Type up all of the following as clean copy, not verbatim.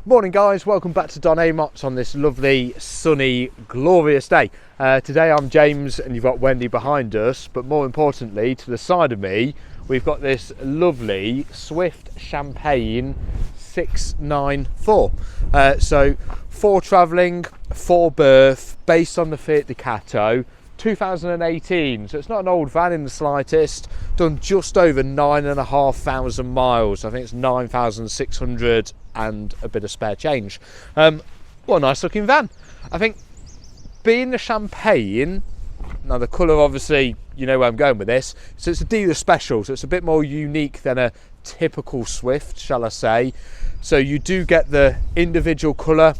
Morning guys, welcome back to Don Amott's on this lovely, sunny, glorious day. Today I'm James and you've got Wendy behind us, but more importantly, to the side of me, we've got this lovely Swift Champagne 694. So 4 travelling, 4 berth, based on the Fiat Ducato, 2018, so it's not an old van in the slightest. Done just over 9,500 miles. I think it's 9,600 and a bit of spare change. What a nice looking van. I think being the Champagne, now the colour obviously, you know where I'm going with this, so it's a dealer special, so it's a bit more unique than a typical Swift, shall I say. So you do get the individual colour,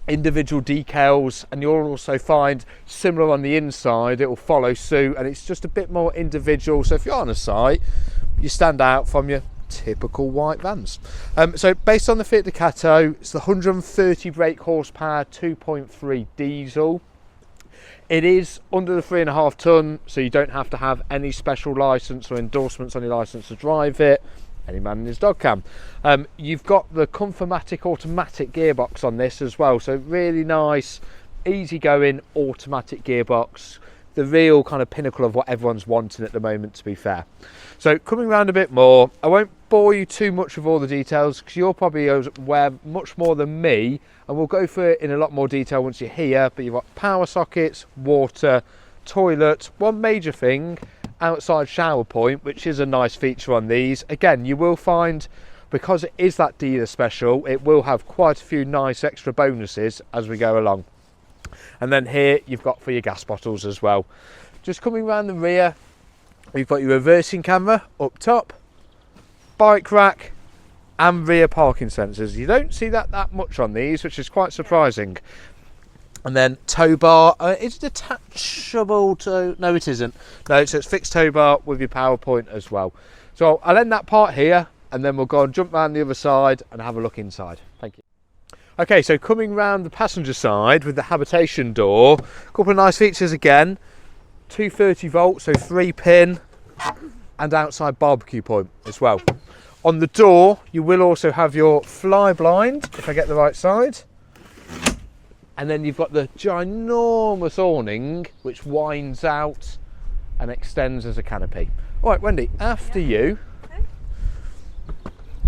individual decals, and you'll also find similar on the inside, it will follow suit, and it's just a bit more individual. So if you're on a site, you stand out from your typical white vans. So based on the Fiat Ducato, it's the 130 brake horsepower 2.3 diesel. It is under the 3.5 ton, so you don't have to have any special license or endorsements on your license to drive it. Any man and his dog can. You've got the Comformatic automatic gearbox on this as well, so really nice, easy going automatic gearbox. The real kind of pinnacle of what everyone's wanting at the moment, to be fair. So coming around a bit more, I won't bore you too much with all the details because you're probably aware much more than me, and we'll go through it in a lot more detail once you're here. But you've got power sockets, water, toilet, one major thing, outside shower point, which is a nice feature on these. Again, you will find, because it is that dealer special, it will have quite a few nice extra bonuses as we go along. And then here you've got for your gas bottles as well. Just coming around the rear, you've got your reversing camera up top, bike rack and rear parking sensors. You don't see that much on these, which is quite surprising. And then tow bar, it's detachable tow, no it isn't. No, so it's fixed tow bar with your power point as well. So I'll end that part here and then we'll go and jump around the other side and have a look inside. Thank you. Okay, so coming round the passenger side with the habitation door, a couple of nice features again. 230 volts, so 3 pin, and outside barbecue point as well. On the door, you will also have your fly blind, if I get the right side. And then you've got the ginormous awning, which winds out and extends as a canopy. All right, Wendy, after you. Okay.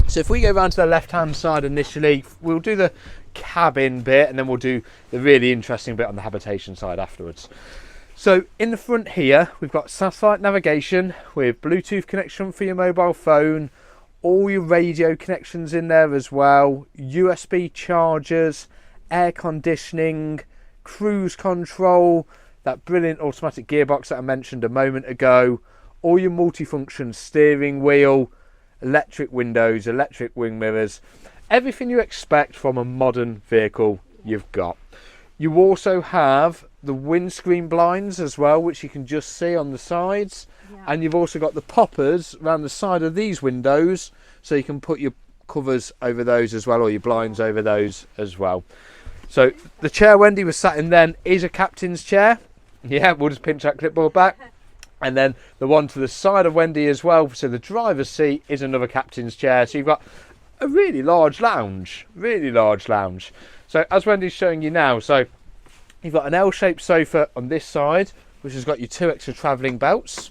So if we go round to the left-hand side initially, we'll do the cabin bit, and then we'll do the really interesting bit on the habitation side afterwards. So in the front here, we've got satellite navigation with Bluetooth connection for your mobile phone, all your radio connections in there as well, USB chargers, air conditioning, cruise control, that brilliant automatic gearbox that I mentioned a moment ago, all your multifunction steering wheel, electric windows, electric wing mirrors, everything you expect from a modern vehicle you've got. You also have the windscreen blinds as well, which you can just see on the sides. Yeah. And you've also got the poppers around the side of these windows, so you can put your covers over those as well, or your blinds over those as well. So the chair Wendy was sat in then is a captain's chair. Yeah, we'll just pinch that clipboard back. And then the one to the side of Wendy as well, so the driver's seat is another captain's chair. So you've got a really large lounge, really large lounge. So as Wendy's showing you now, so you've got an L-shaped sofa on this side, which has got your 2 extra travelling belts.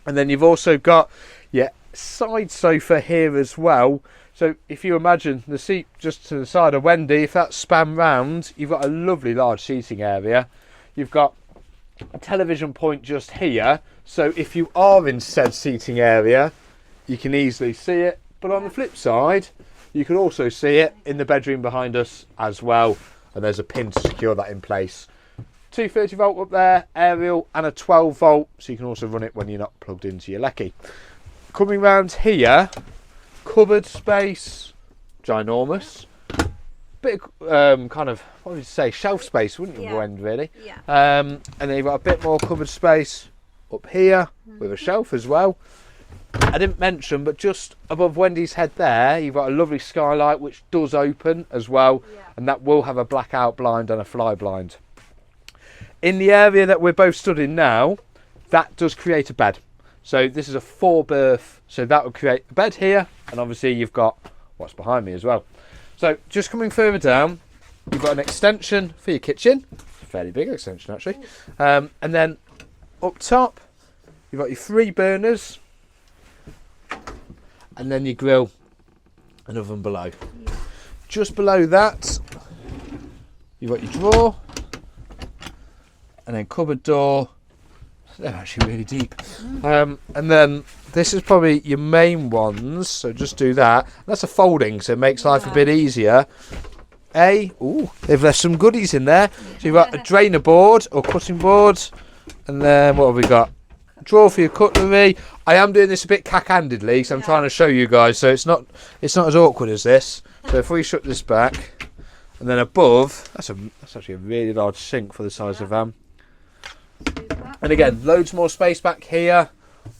And then you've also got your side sofa here as well. So if you imagine the seat just to the side of Wendy, if that's span round, you've got a lovely large seating area. You've got a television point just here. So if you are in said seating area, you can easily see it. But on the flip side, you can also see it in the bedroom behind us as well. And there's a pin to secure that in place. 230 volt up there, aerial, and a 12 volt. So you can also run it when you're not plugged into your Lecky. Coming round here, cupboard space, ginormous. Bit of kind of, what would you say, shelf space, wouldn't you, Wendy, really? Yeah. And then you've got a bit more cupboard space up here with a shelf as well. I didn't mention, but just above Wendy's head there, you've got a lovely skylight which does open as well, and that will have a blackout blind and a fly blind. In the area that we're both stood in now, that does create a bed. So this is a 4 berth, so that would create a bed here, and obviously you've got what's behind me as well. So just coming further down, you've got an extension for your kitchen, fairly big extension actually, and then up top you've got your 3 burners, and then your grill and oven below. Just below that you've got your drawer, and then cupboard door. They're actually really deep. And then this is probably your main ones, so just do that. That's a folding, so it makes life a bit easier. Ooh, they've left some goodies in there. So you've got a drainer board or cutting board, and then what have we got? Drawer for your cutlery. I am doing this a bit cack-handedly, so I'm trying to show you guys, so it's not as awkward as this. So if we shut this back, and then above, that's actually a really large sink for the size of van. And again, loads more space back here,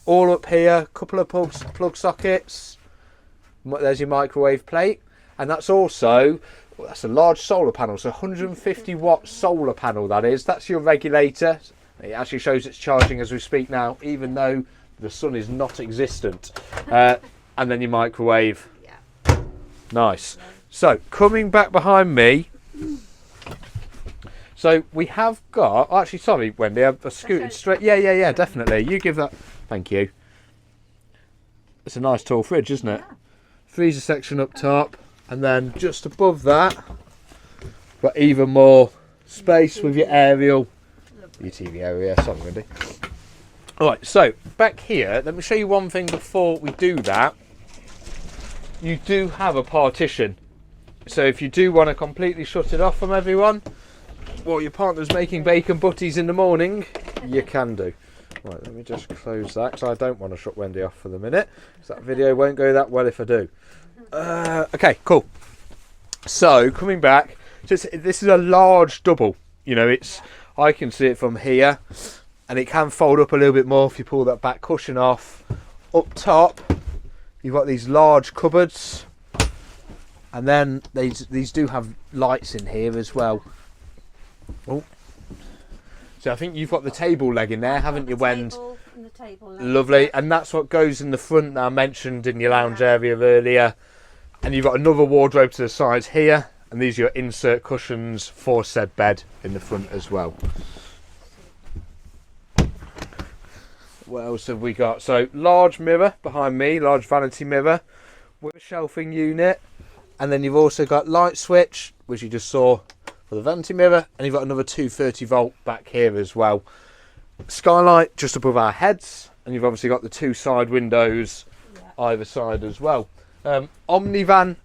all up here, couple of plug sockets. There's your microwave plate, and that's also, that's a large solar panel, so 150 watt solar panel that is. That's your regulator. It actually shows it's charging as we speak now, even though the sun is not existent. And then your microwave. Nice. So coming back behind me. So we have got, actually, sorry, Wendy, I've scooted straight. Yeah, definitely. You give that. Thank you. It's a nice tall fridge, isn't it? Freezer section up top, and then just above that, got even more space with your aerial, your TV area. Sorry, Wendy. All right, so back here, let me show you one thing before we do that. You do have a partition, so if you do want to completely shut it off from everyone, while your partner's making bacon butties in the morning, you can do. Right, let me just close that, because I don't want to shut Wendy off for the minute, because that video won't go that well if I do. Okay, cool. So coming back, this is a large double. You know, I can see it from here, and it can fold up a little bit more if you pull that back cushion off. Up top, you've got these large cupboards, and then these do have lights in here as well. Oh, so I think you've got the table leg in there, haven't you, Wend? Lovely, and that's what goes in the front that I mentioned in your lounge area earlier. And you've got another wardrobe to the sides here, and these are your insert cushions for said bed in the front as well. What else have we got? So large mirror behind me, large vanity mirror with a shelving unit, and then you've also got light switch, which you just saw for the vanity mirror, and you've got another 230 volt back here as well. Skylight just above our heads, and you've obviously got the 2 side windows either side as well. Omnivent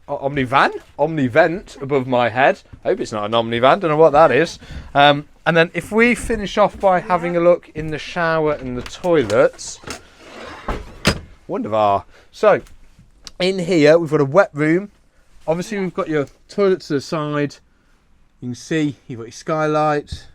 above my head. I hope it's not an Omnivan, don't know what that is. And then if we finish off by having a look in the shower and the toilets. Wonderful. So in here we've got a wet room. Obviously we've got your toilet to the side. You can see you've got your skylight.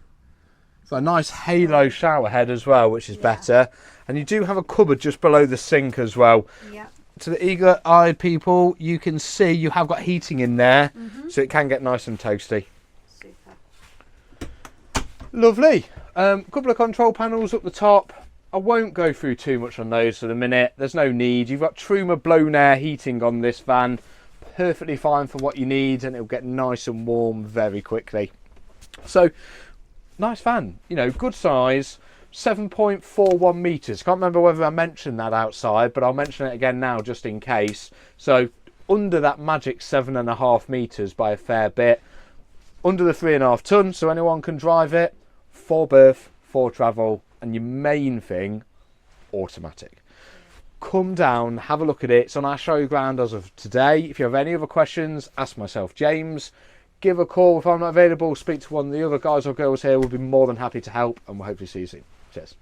You've got a nice halo shower head as well, which is better. And you do have a cupboard just below the sink as well. Yeah. To the eagle-eyed people, you can see you have got heating in there, so it can get nice and toasty. Super. Lovely. Couple of control panels up the top. I won't go through too much on those for the minute. There's no need. You've got Truma blown air heating on this van. Perfectly fine for what you need, and it'll get nice and warm very quickly. So, nice van. You know, good size. 7.41 metres. Can't remember whether I mentioned that outside, but I'll mention it again now just in case. So under that magic 7.5 metres by a fair bit. Under the 3.5 tonne, so anyone can drive it. 4 berth, 4 travel, and your main thing, automatic. Come down, have a look at it. It's on our showground as of today. If you have any other questions, ask myself, James. Give a call if I'm not available. Speak to one of the other guys or girls here. We'll be more than happy to help, and we'll hopefully see you soon. Cheers.